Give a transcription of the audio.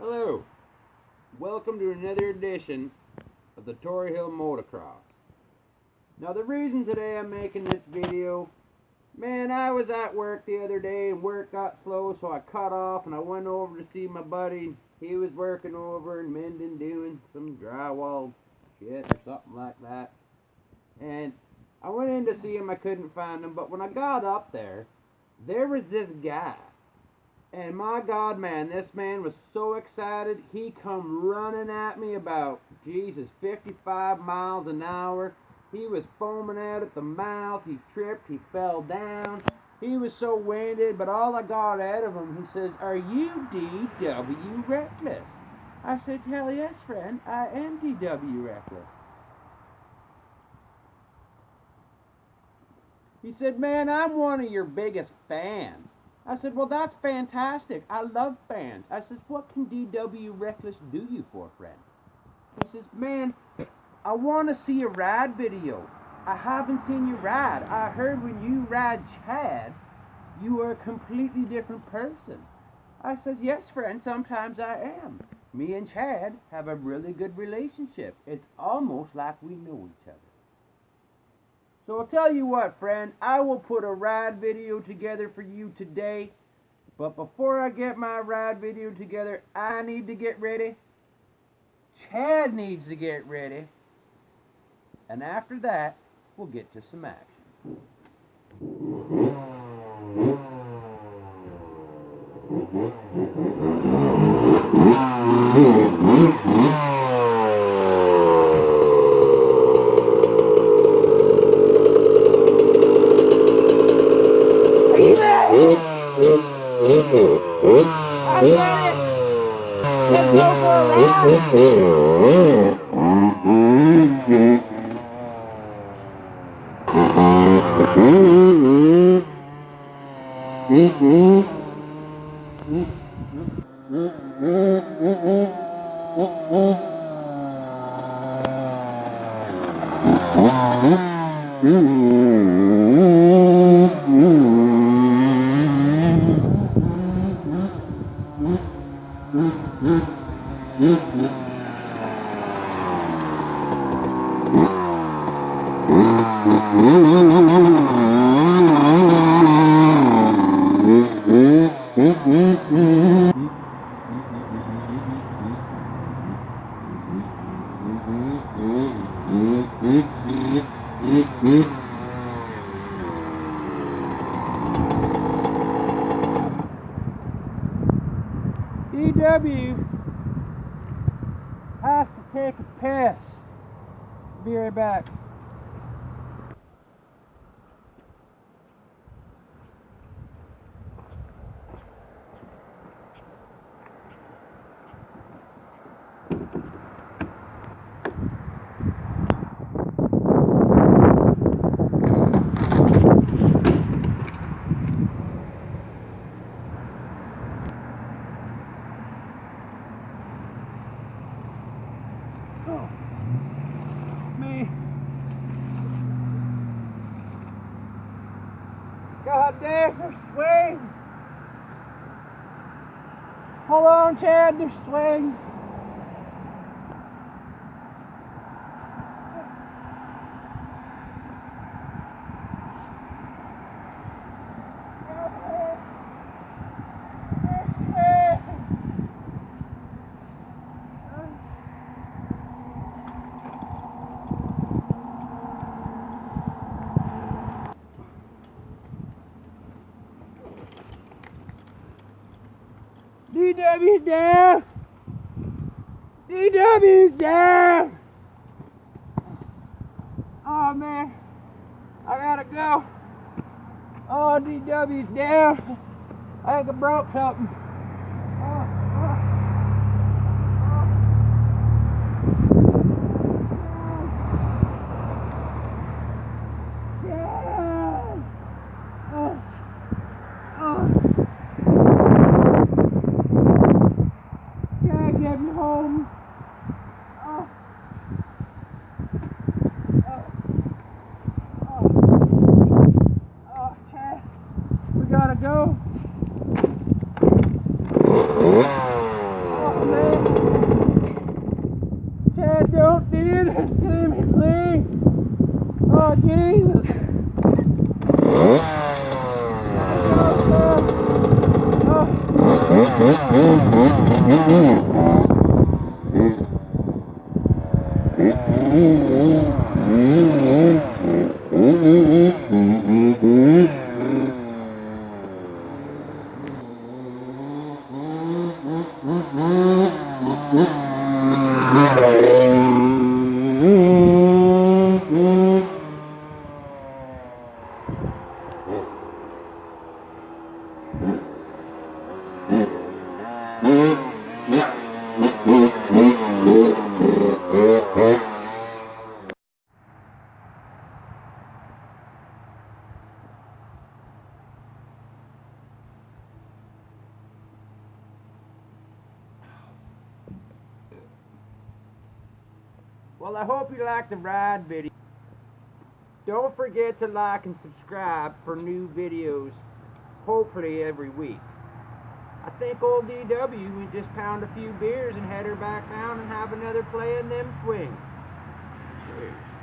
Hello, welcome to another edition of the Tory Motocross. Now the reason today I'm making this video, man, I was at work the other day and work got slow, so I cut off and I went over to see my buddy. He was working over in Minden doing some drywall shit or something like that. And I went in to see him, I couldn't find him, but when I got up there was this guy. And my God, man, this man was so excited. He come running at me about, 55 miles an hour. He was foaming out at the mouth. He tripped. He fell down. He was so winded, but all I got out of him, he says, "Are you DW Reckless?" I said, "Hell yes, friend. I am DW Reckless." He said, "Man, I'm one of your biggest fans." I said, "Well, that's fantastic. I love fans." I said, "What can DW Reckless do you for, friend?" He says, "Man, I want to see a ride video. I haven't seen you ride. I heard when you ride Chad, you are a completely different person." I says, "Yes, friend, sometimes I am. Me and Chad have a really good relationship. It's almost like we know each other." So I'll tell you what, friend, I will put a ride video together for you today. But before I get my ride video together, I need to get ready. Chad needs to get ready. And after that, we'll get to some action. I got it! Let's go for a ride! DW has to take a piss. Be right back. Oh, me. God damn, they're swing. Hold on, Chad, they're swing. DW's down! DW's down! Oh man, I gotta go. Oh, DW's down. I think I broke something. Get me home. Chad, we gotta go. Well, I hope you liked the ride video. Don't forget to like and subscribe for new videos, hopefully every week. I think old DW would just pound a few beers and head her back down and have another play in them swings. Cheers.